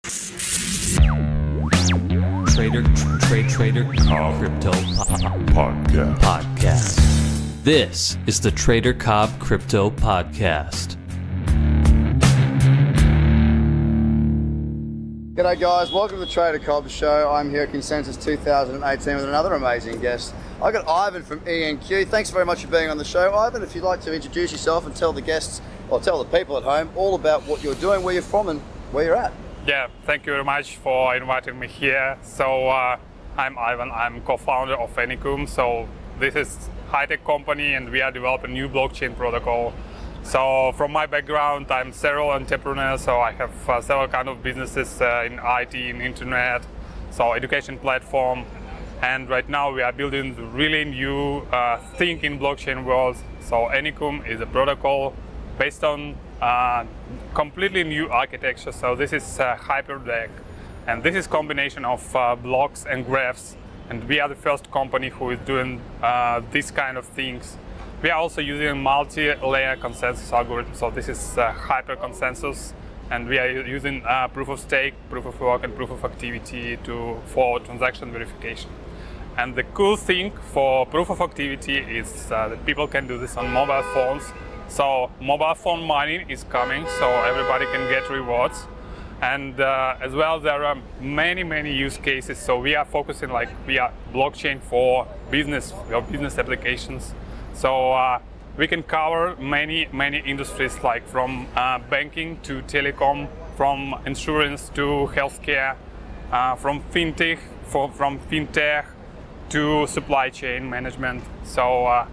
Trader Crypto Podcast. This is the Trader COBB Crypto Podcast. G'day guys, welcome to the Trader COBB Show. I'm here at Consensus 2018 with another amazing guest. I got Ivan from Enecuum. Thanks very much for being on the show. Ivan, if you'd like to introduce yourself and tell the guests, or tell the people at home, all about what you're doing, where you're from and where you're at. Yeah, thank you very much for inviting me here. So I'm Ivan, I'm co-founder of Enecuum. So this is a high-tech company and we are developing a new blockchain protocol. So from my background, I'm serial entrepreneur, so I have several kind of businesses in IT, in internet, so education platform. And right now we are building the really new thing in blockchain world. So Enecuum is a protocol based on completely new architecture. So this is Hyperdeck, and this is combination of blocks and graphs. And we are the first company who is doing these kind of things. We are also using multi-layer consensus algorithm. So this is hyper consensus, and we are using proof of stake, proof of work, and proof of activity for transaction verification. And the cool thing for proof of activity is that people can do this on mobile phones. So mobile phone money is coming, so everybody can get rewards. And as well, there are many use cases. So we are focusing we are blockchain for business, business applications. So we can cover many industries, like from banking to telecom, from insurance to healthcare, from fintech, from fintech to supply chain management. So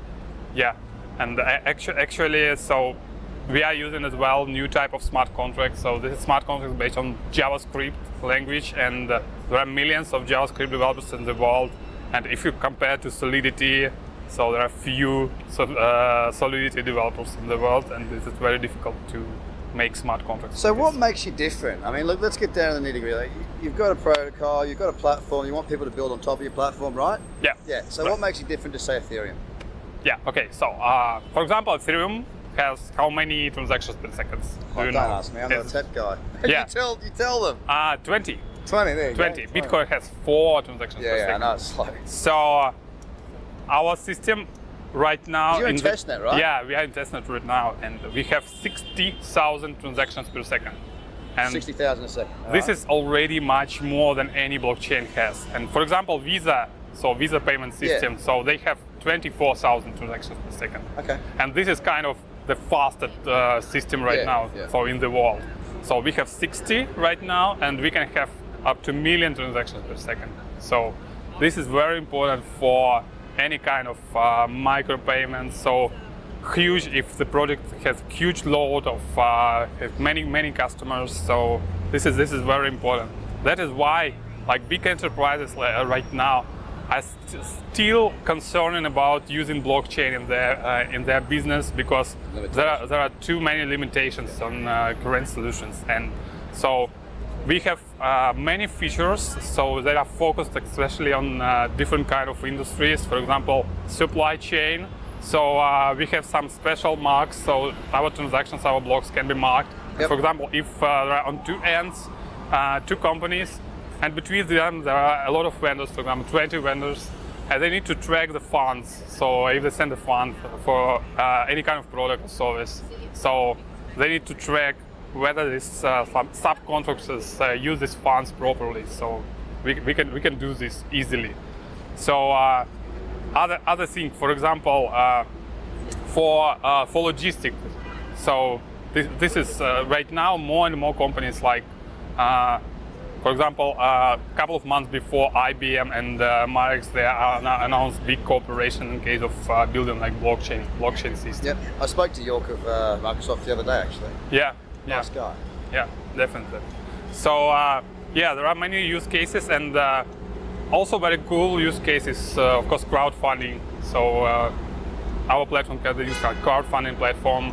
yeah, and actually, so we are using as well new type of smart contracts. So this is smart contracts based on JavaScript language, and there are millions of JavaScript developers in the world. And if you compare to Solidity, so there are few Solidity developers in the world, and this is very difficult to make smart contracts. So what makes you different? I mean, look, let's get down to the nitty-gritty. Like, you've got a protocol, you've got a platform, you want people to build on top of your platform, right? Yeah. Yeah. So right. What makes you different to, say, Ethereum? Yeah. Okay. So for example, Ethereum has how many transactions per second? Don't ask me. I'm not a tech guy. Yeah. you tell them. 20. 20. There you 20. Go. Bitcoin has 4 transactions per second. Yeah, I know, it's slow. So our system right now, you're in testnet, right? Yeah, we are in testnet right now, and we have 60,000 transactions per second. And 60,000 a second. This is already much more than any blockchain has. And for example, Visa payment system, so they have 24,000 transactions per second. Okay. And this is kind of the fastest system right now for in the world. So we have 60 right now, and we can have up to 1 million transactions per second. So this is very important for any kind of micropayments. So huge, if the project has huge load of many customers. So this is very important. That is why, like, big enterprises right now are still concerned about using blockchain in their business, because there are too many limitations on current solutions. And so we have many features, so they are focused especially on different kind of industries. For example, supply chain. So we have some special marks, so our transactions, our blocks can be marked. Yep. For example, if there are on two ends, two companies, and between them there are a lot of vendors, for example 20 vendors, and they need to track the funds. So if they send a fund for any kind of product or service, so they need to track whether these subcontractors use these funds properly. So we can do this easily. So other thing, for example, for logistics. So this is right now more and more companies, like for example, a couple of months before, IBM and Marex, they announced big cooperation in case of building like blockchain system. Yep. I spoke to York of Microsoft the other day, actually. Yeah. Nice guy. Yeah, definitely. So yeah, there are many use cases, and also very cool use cases, of course, crowdfunding. So our platform can be used as a crowdfunding platform,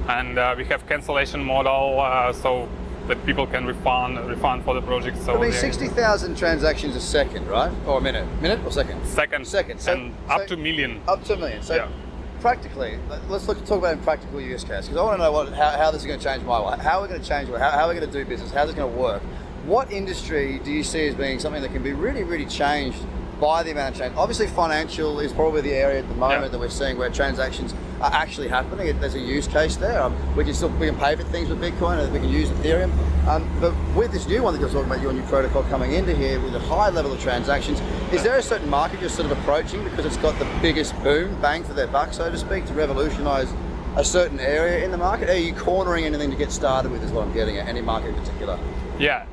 and we have cancellation model, so that people can refund for the project. So I mean, 60,000 transactions a second, right? Or a minute or second? Second. So, and up to 1 million. Up to 1 million. So yeah. Practically, let's talk about a practical use case, because I want to know how this is going to change my life. How are we going to change it? How are we going to do business? How's it going to work? what industry do you see as being something that can be really, really changed by the amount of change? Obviously, financial is probably the area at the moment that we're seeing where transactions are actually happening. There's a use case there. We can pay for things with Bitcoin, and we can use Ethereum. But with this new one that you're talking about, your new protocol coming into here with a high level of transactions, is there a certain market you're sort of approaching because it's got the biggest boom, bang for their buck, so to speak, to revolutionize a certain area in the market? Are you cornering anything to get started with, is what I'm getting at, any market in particular? Yeah.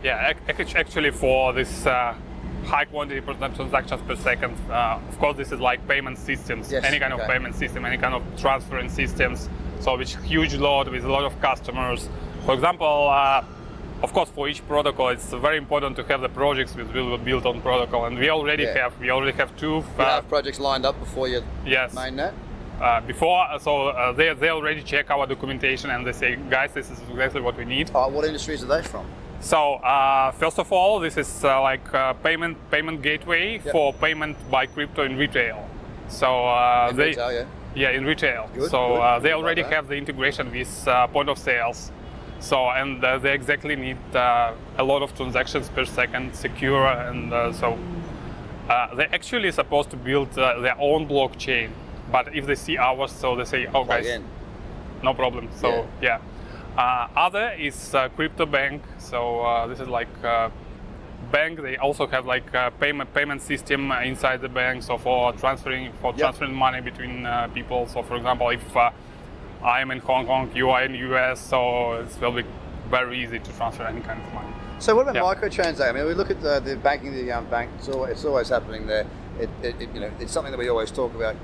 Actually, for this high quantity transactions per second, of course, this is like payment systems, any kind of payment system, any kind of transferring systems. So which huge load with a lot of customers. For example, of course, for each protocol, it's very important to have the projects which will be built on protocol, and we already have two. You have projects lined up before you mainnet? They already check our documentation and they say, guys, this is exactly what we need. What industries are they from? So first of all, this is like payment gateway for payment by crypto in retail. So retail, in retail. Good, so they already have the integration with point of sales. So and they exactly need a lot of transactions per second, secure, and they're actually supposed to build their own blockchain. But if they see ours, so they say, oh guys, no problem. So other is crypto bank. So this is like bank. They also have like a payment system inside the bank. So for transferring money between people. So for example, if I am in Hong Kong, you are in the US, so it will be very easy to transfer any kind of money. So what about microtransactions? I mean, we look at the banking, the bank. It's always happening there. It's something that we always talk about.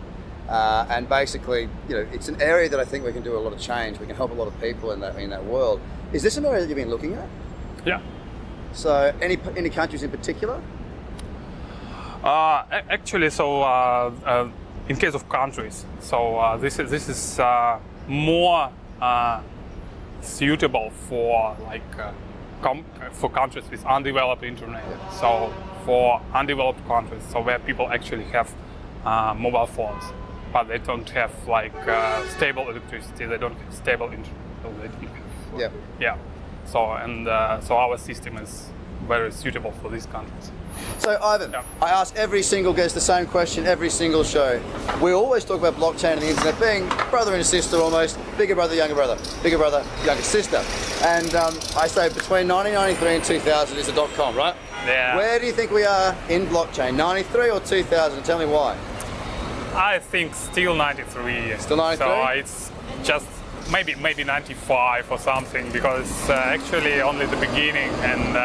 And basically, it's an area that I think we can do a lot of change. We can help a lot of people in that world. Is this an area that you've been looking at? Yeah. So, any countries in particular? Actually, so in case of countries, so this is more suitable for for countries with undeveloped internet. So for undeveloped countries, so where people actually have mobile phones, but they don't have stable electricity, they don't have stable internet. So our system is very suitable for these countries. So Ivan, I ask every single guest the same question every single show. We always talk about blockchain and the internet being brother and sister almost, bigger brother, younger sister. And I say between 1993 and 2000 is the .com, right? Yeah. Where do you think we are in blockchain, 93 or 2000? Tell me why. I think still 93. Still 93? So it's just maybe 95 or something, because actually only the beginning, and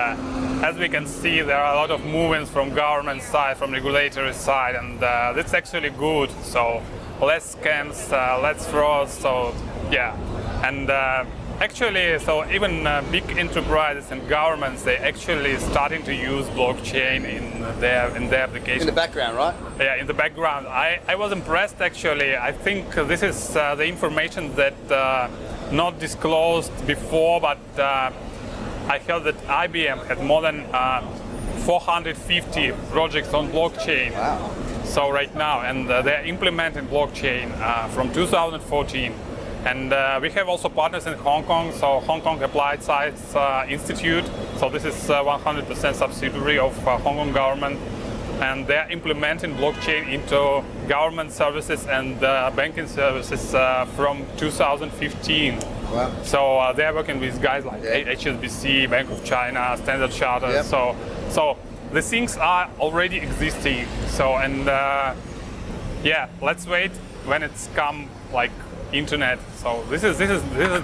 as we can see, there are a lot of movements from government side, from regulatory side, and that's actually good. So less scams, less frauds. So and actually, so even big enterprises and governments, they actually starting to use blockchain in their application. In the background, right? Yeah, in the background. I was impressed actually. I think this is the information that not disclosed before, but I heard that IBM had more than 450 projects on blockchain. Wow. So right now, and they're implementing blockchain from 2014. And we have also partners in Hong Kong, so Hong Kong Applied Science Institute. So this is 100% subsidiary of Hong Kong government, and they're implementing blockchain into government services and banking services from 2015. Wow. So they're working with guys like HSBC, Bank of China, Standard Chartered. So the things are already existing. So and let's wait when it's come like internet. So this is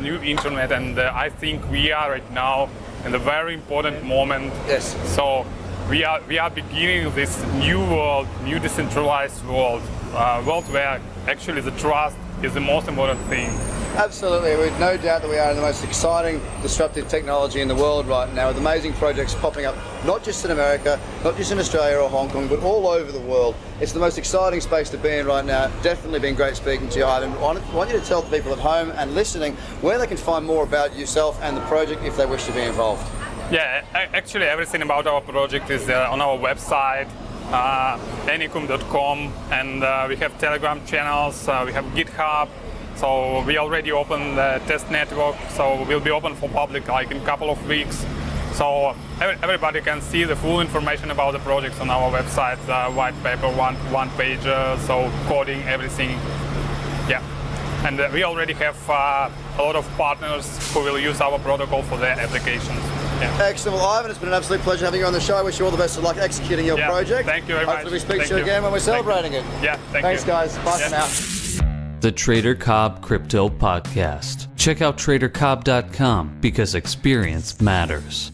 new internet, and I think we are right now in a very important moment. Yes. So we are beginning this new world, new decentralized world where actually the trust is the most important thing. Absolutely, with no doubt that we are in the most exciting, disruptive technology in the world right now, with amazing projects popping up, not just in America, not just in Australia or Hong Kong, but all over the world. It's the most exciting space to be in right now. Definitely been great speaking to you, Ivan. I want you to tell the people at home and listening where they can find more about yourself and the project if they wish to be involved. Yeah, actually everything about our project is on our website, Enecuum.com, and we have Telegram channels, we have GitHub. So we already opened the test network, so we'll be open for public like in a couple of weeks. So everybody can see the full information about the projects on our website, white paper, one page, so coding, everything. Yeah, and we already have a lot of partners who will use our protocol for their applications. Yeah. Excellent. Well, Ivan, it's been an absolute pleasure having you on the show. I wish you all the best of luck executing your project. Thank you very much. Hopefully we speak to you again when we're celebrating it. Yeah, Thanks, guys. Bye for now. The Trader Cobb Crypto Podcast. Check out tradercobb.com because experience matters.